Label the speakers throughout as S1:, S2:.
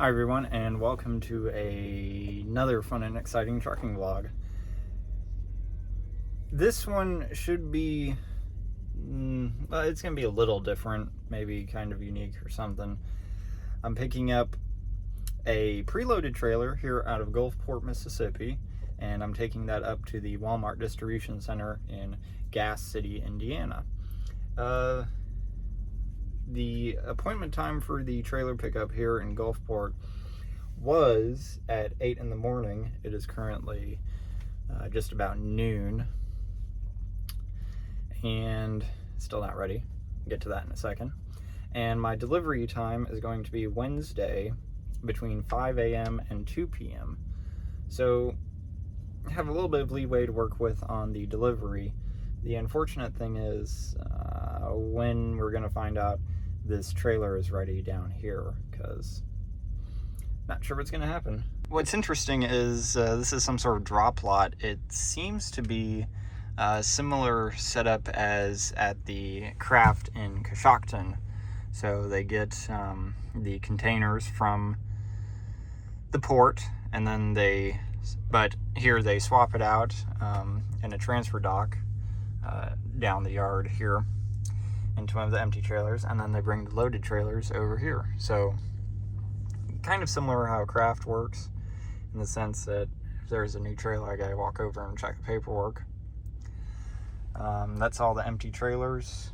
S1: Hi everyone, and welcome to another fun and exciting trucking vlog. This one should be, it's going to be a little different, maybe kind of unique or something. I'm picking up a preloaded trailer here out of Gulfport, Mississippi, and I'm taking that up to the Walmart distribution center in Gas City, Indiana. The appointment time for the trailer pickup here in Gulfport was at 8 in the morning. It is currently just about noon, and still not ready. I'll get to that in a second. And my delivery time is going to be Wednesday between 5 a.m. and 2 p.m. So I have a little bit of leeway to work with on the delivery. The unfortunate thing is when we're going to find out this trailer is ready down here, because not sure what's going to happen. What's interesting is this is some sort of drop lot. It seems to be a similar setup as at the Craft in Coshocton. So they get the containers from the port, and then but here they swap it out in a transfer dock down the yard here into one of the empty trailers, and then they bring the loaded trailers over here. So kind of similar how Craft works, in the sense that if there's a new trailer, I gotta walk over and check the paperwork. That's all the empty trailers.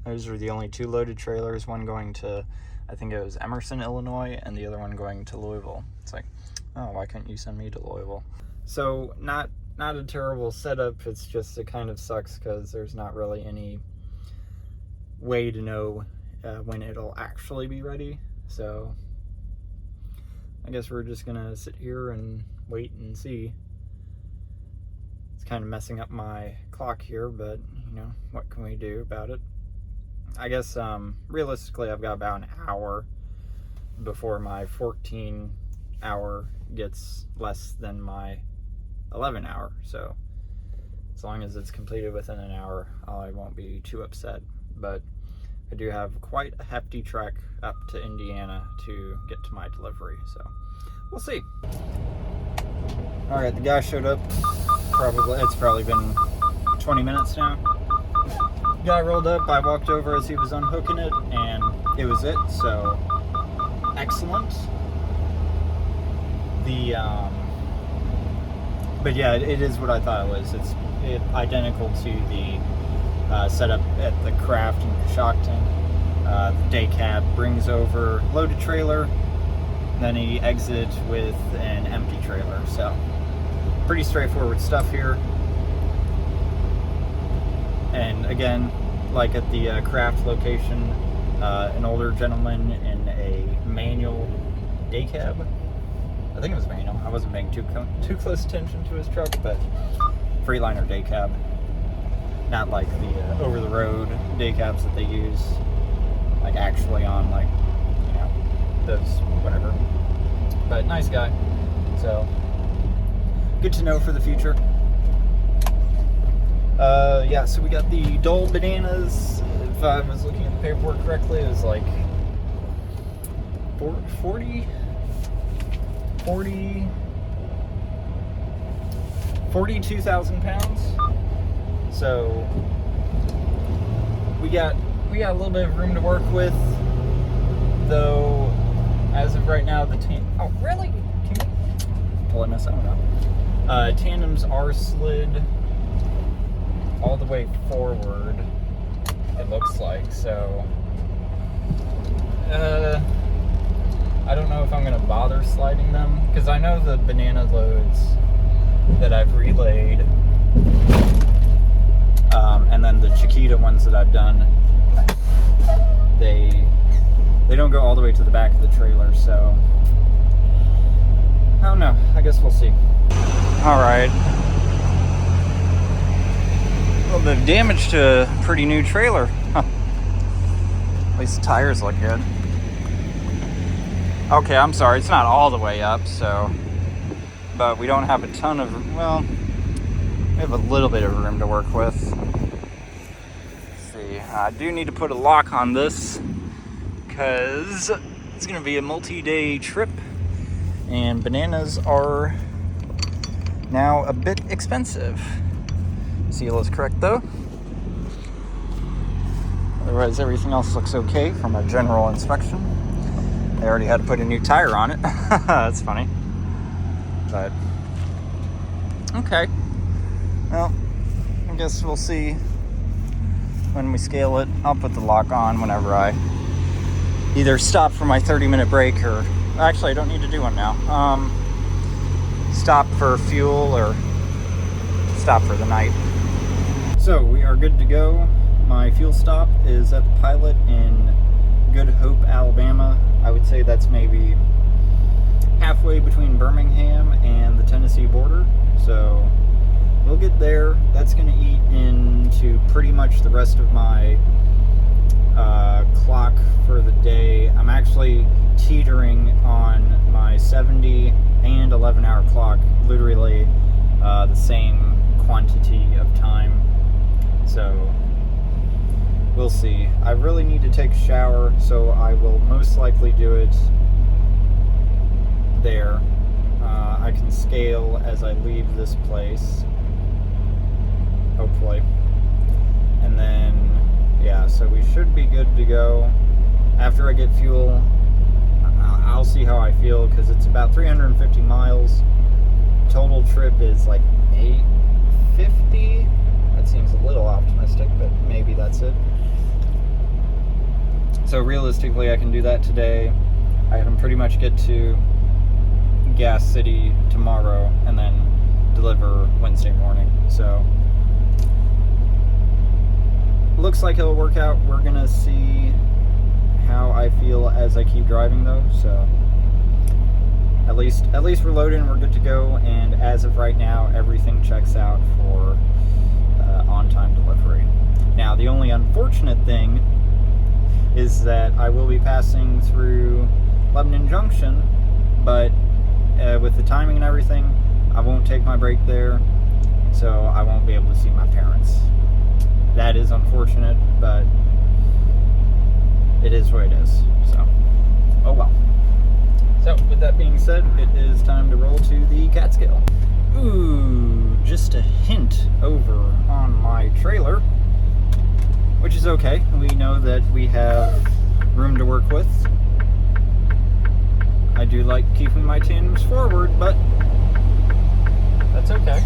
S1: Those are the only two loaded trailers, one going to, I think it was Emerson, Illinois, and the other one going to Louisville. It's like, oh, why couldn't you send me to Louisville? So not a terrible setup. It's just, it kind of sucks because there's not really any way to know when it'll actually be ready. So I guess we're just gonna sit here and wait and see. It's kind of messing up my clock here, but you know, what can we do about it? I guess realistically I've got about an hour before my 14 hour gets less than my 11 hour. So as long as it's completed within an hour, I won't be too upset. But I do have quite a hefty trek up to Indiana to get to my delivery, so we'll see. Alright, the guy showed up. It's probably been 20 minutes now. Guy rolled up, I walked over as he was unhooking it, and it was it, so excellent. But yeah, it is what I thought it was. It's identical to the setup at the Craft in Coshocton. The day cab brings over loaded trailer, then he exits with an empty trailer. So pretty straightforward stuff here. And again, like at the Craft location, an older gentleman in a manual day cab. I think it was manual. I wasn't paying too close attention to his truck, but Freightliner day cab. Not like the over-the-road day cabs that they use, like actually on, like, you know, those, whatever. But nice guy. So good to know for the future. Yeah, so we got the Dole bananas. If I was looking at the paperwork correctly, it was like 42,000 pounds. So we got a little bit of room to work with, though. As of right now, oh really? Can you pull this? I don't know. Tandems are slid all the way forward, it looks like. So I don't know if I'm gonna bother sliding them, because I know the banana loads that I've relayed, and then the Chiquita ones that I've done, they don't go all the way to the back of the trailer, so I don't know. I guess we'll see. Alright. A little bit of damage to a pretty new trailer. Huh. At least the tires look good. Okay, I'm sorry, it's not all the way up, so, but we don't have a ton of, well, we have a little bit of room to work with. Let's see, I do need to put a lock on this, because It's going to be a multi-day trip, and bananas are now a bit expensive. Seal is correct though. Otherwise, everything else looks okay from a general inspection. They already had to put a new tire on it. That's funny. But, okay. Well, I guess we'll see when we scale it. I'll put the lock on whenever I either stop for my 30-minute break or... Actually, I don't need to do one now. Stop for fuel or stop for the night. So, we are good to go. My fuel stop is at the Pilot in Good Hope, Alabama. I would say that's maybe halfway between Birmingham and the Tennessee border. So we'll get there. That's going to eat into pretty much the rest of my clock for the day. I'm actually teetering on my 70 and 11-hour clock, literally the same quantity of time. So we'll see. I really need to take a shower, so I will most likely do it there. I can scale as I leave this place, hopefully. And then, yeah, so we should be good to go. After I get fuel, I'll see how I feel, because it's about 350 miles. Total trip is like 850. That seems a little optimistic, but maybe that's it. So realistically, I can do that today. I can pretty much get to Gas City tomorrow and then deliver Wednesday morning. So looks like it'll work out. We're gonna see how I feel as I keep driving though. So at least we're loaded and we're good to go. And as of right now, everything checks out for on-time delivery. Now, the only unfortunate thing is that I will be passing through Lebanon Junction, but with the timing and everything, I won't take my break there, so I won't be able to see my parents. That is unfortunate, but it is what it is, so oh well. So, with that being said, it is time to roll to the Catskill. Ooh, just a hint over on my trailer, which is okay. We know that we have room to work with. I do like keeping my tandems forward, but that's okay.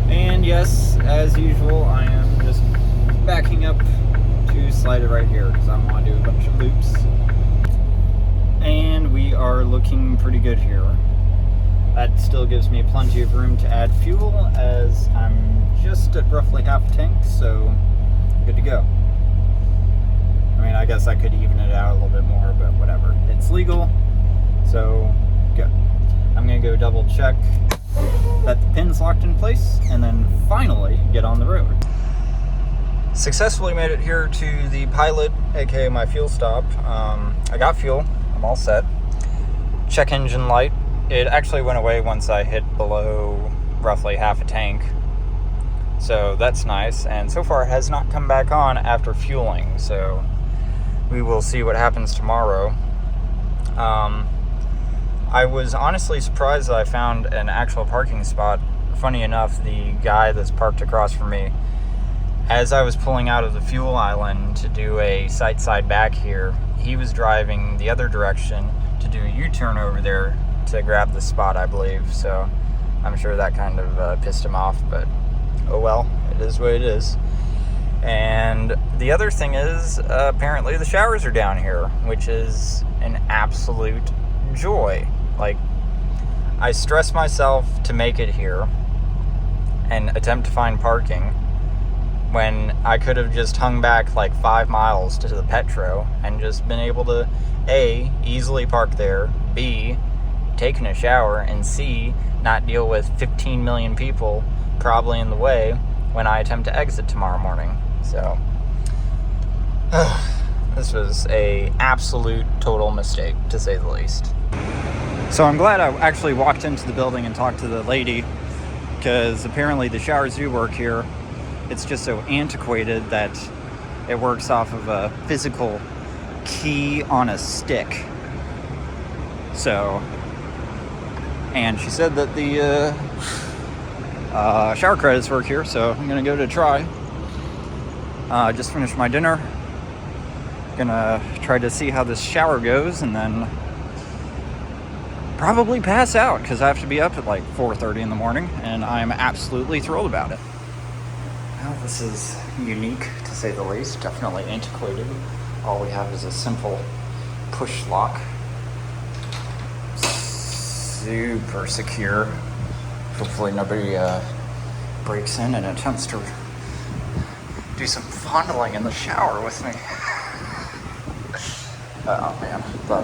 S1: And yes, as usual, I am just backing up to slide it right here because I want to do a bunch of loops. And we are looking pretty good here. That still gives me plenty of room to add fuel, as I'm just at roughly half a tank, so good to go. I mean, I guess I could even it out a little bit more, but whatever. It's legal, so good. I'm going to go double check that the pin's locked in place, and then finally get on the road. Successfully made it here to the Pilot, aka my fuel stop. I got fuel. I'm all set. Check engine light. It actually went away once I hit below roughly half a tank. So that's nice. And so far it has not come back on after fueling. So we will see what happens tomorrow. I was honestly surprised that I found an actual parking spot. Funny enough, the guy that's parked across from me, as I was pulling out of the fuel island to do a side back here, he was driving the other direction to do a U-turn over there to grab the spot, I believe. So I'm sure that kind of pissed him off, but oh well, it is what it is. And the other thing is, apparently the showers are down here, which is an absolute joy. Like, I stress myself to make it here and attempt to find parking when I could have just hung back like 5 miles to the Petro and just been able to A, easily park there, B, taken a shower, and C, not deal with 15 million people probably in the way when I attempt to exit tomorrow morning. So this was a absolute total mistake, to say the least. So I'm glad I actually walked into the building and talked to the lady, because apparently the showers do work here. It's just so antiquated that it works off of a physical key on a stick. So, and she said that the shower credits work here, so I'm gonna go to try. Just finished my dinner. Gonna try to see how this shower goes, and then probably pass out because I have to be up at like 4:30 in the morning, and I'm absolutely thrilled about it. Well, this is unique to say the least, definitely antiquated. All we have is a simple push lock. Super secure. Hopefully nobody breaks in and attempts to do some fondling in the shower with me. Oh man, but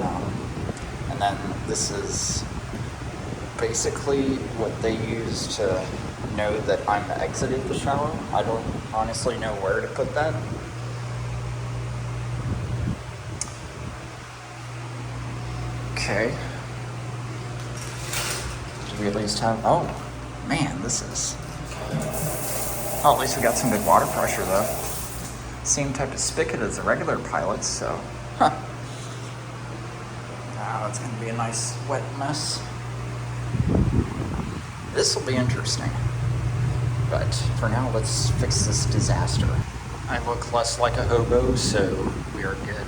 S1: and then this is basically what they use to know that I'm exiting the shower. I don't honestly know where to put that. Okay. Do we at least have, oh man, this is, oh, at least we got some good water pressure though. Same type of spigot as the regular Pilots, so, huh. Now it's gonna be a nice wet mess. This will be interesting. But for now, let's fix this disaster. I look less like a hobo, so we are good.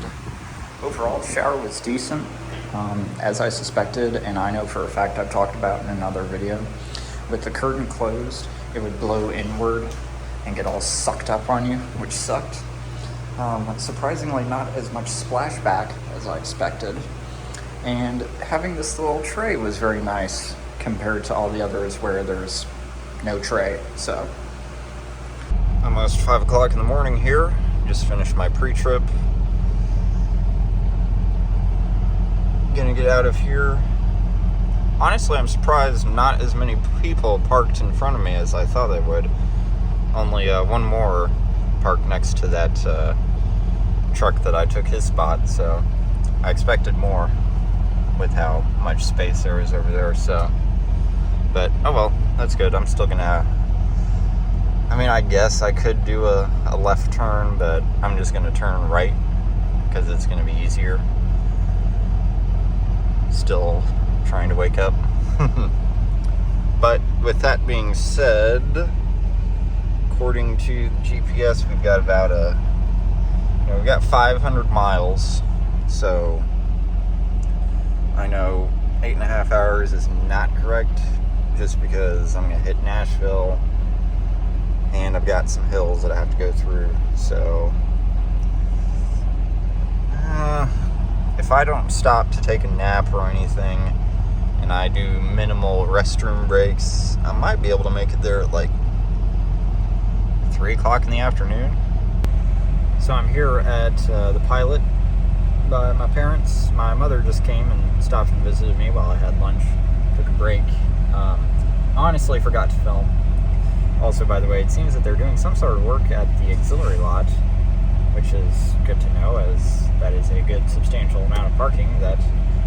S1: Overall, the shower was decent, as I suspected, and I know for a fact I've talked about in another video. With the curtain closed, it would blow inward and get all sucked up on you, which sucked. Surprisingly, not as much splashback as I expected. And having this little tray was very nice compared to all the others where there's no tray. So almost 5 o'clock in the morning here. Just finished my pre-trip. Gonna get out of here. Honestly, I'm surprised not as many people parked in front of me as I thought they would. Only one more parked next to that truck that I took his spot, so I expected more with how much space there is over there. So, but oh well, that's good. I'm still gonna, I mean, I guess I could do a left turn, but I'm just gonna turn right because it's gonna be easier. Still trying to wake up. But with that being said, according to the GPS, we've got about we've got 500 miles. So I know 8.5 hours is not correct, just because I'm gonna hit Nashville and I've got some hills that I have to go through. So if I don't stop to take a nap or anything, and I do minimal restroom breaks, I might be able to make it there at like 3 o'clock in the afternoon. So I'm here at the Pilot by my parents. My mother just came and stopped and visited me while I had lunch, took a break. Honestly forgot to film. Also, by the way, it seems that they're doing some sort of work at the auxiliary lot, which is good to know, as that is a good substantial amount of parking that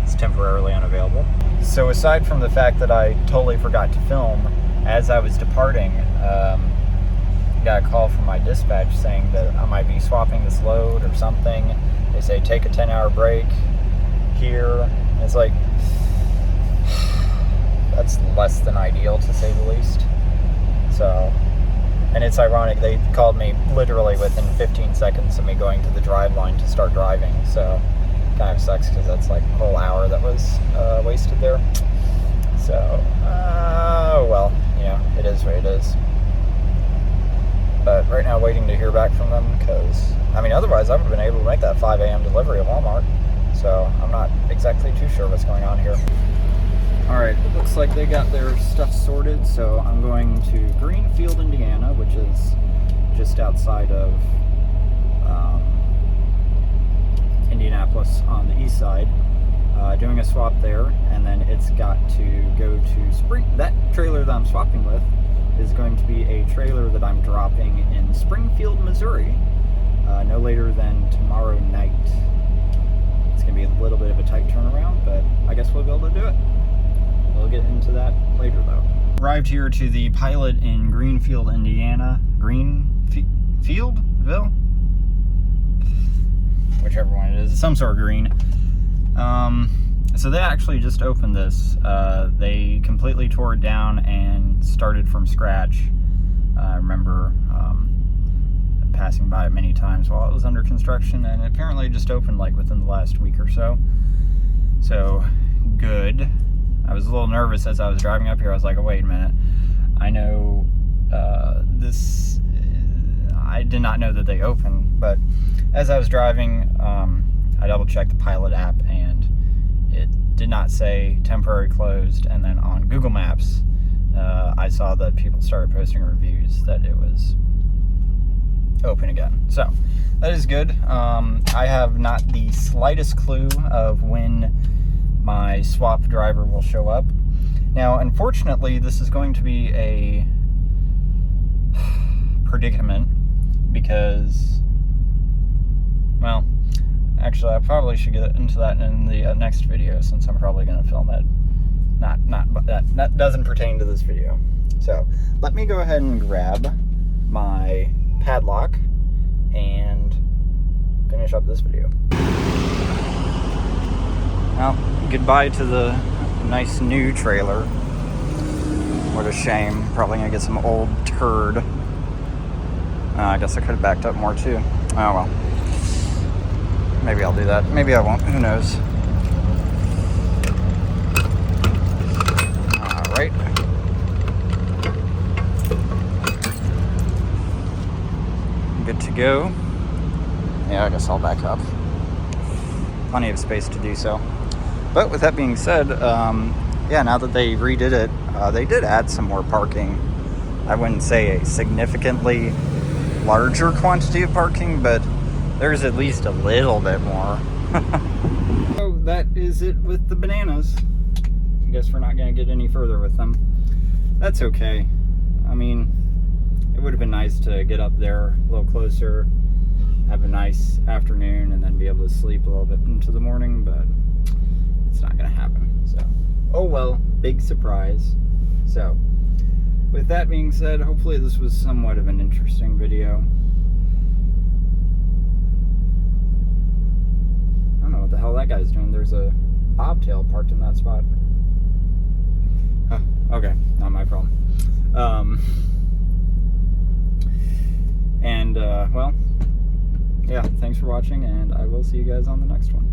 S1: is temporarily unavailable. So aside from the fact that I totally forgot to film, as I was departing, got a call from my dispatch saying that I might be swapping this load or something. They say take a 10-hour break here. And it's like, that's less than ideal, to say the least. So, and it's ironic, they called me literally within 15 seconds of me going to the drive line to start driving. So kind of sucks because that's like a whole hour that was wasted there. So, well, you know, it is what it is. But right now, waiting to hear back from them, because, I mean, otherwise I would have been able to make that 5 a.m. delivery at Walmart. So I'm not exactly too sure what's going on here. Alright, it looks like they got their stuff sorted, so I'm going to Greenfield, Indiana, which is just outside of Indianapolis on the east side, doing a swap there, and then it's got to go to that trailer that I'm swapping with is going to be a trailer that I'm dropping in Springfield, Missouri, no later than tomorrow night. It's going to be a little bit of a tight turnaround, but I guess we'll be able to do it. We'll get into that later, though. Arrived here to the Pilot in Greenfield, Indiana. Greenfieldville? whichever one it is. It's some sort of green. So they actually just opened this. They completely tore it down and started from scratch. I remember passing by it many times while it was under construction, and it apparently just opened like within the last week or so. So good. I was a little nervous as I was driving up here. I was like, oh, wait a minute. I know this, I did not know that they opened, but as I was driving, I double checked the Pilot app, and it did not say temporary closed. And then on Google Maps, I saw that people started posting reviews that it was open again. So that is good. I have not the slightest clue of when my swap driver will show up. Now, unfortunately, this is going to be a predicament because, well, actually, I probably should get into that in the next video, since I'm probably going to film it. That doesn't pertain to this video. So let me go ahead and grab my padlock and finish up this video. Well, goodbye to the nice new trailer. What a shame. Probably gonna get some old turd. I guess I could have backed up more too. Oh well. Maybe I'll do that. Maybe I won't. Who knows? Alright. Good to go. Yeah, I guess I'll back up. Plenty of space to do so. But with that being said, yeah, now that they redid it, they did add some more parking. I wouldn't say a significantly larger quantity of parking, but there's at least a little bit more. So that is it with the bananas. I guess we're not going to get any further with them. That's okay. I mean, it would have been nice to get up there a little closer, have a nice afternoon, and then be able to sleep a little bit into the morning, but it's not going to happen. So, oh well, big surprise. So, with that being said, hopefully this was somewhat of an interesting video. I don't know what the hell that guy's doing. There's a bobtail parked in that spot. Huh, okay, not my problem. Well, yeah, thanks for watching, and I will see you guys on the next one.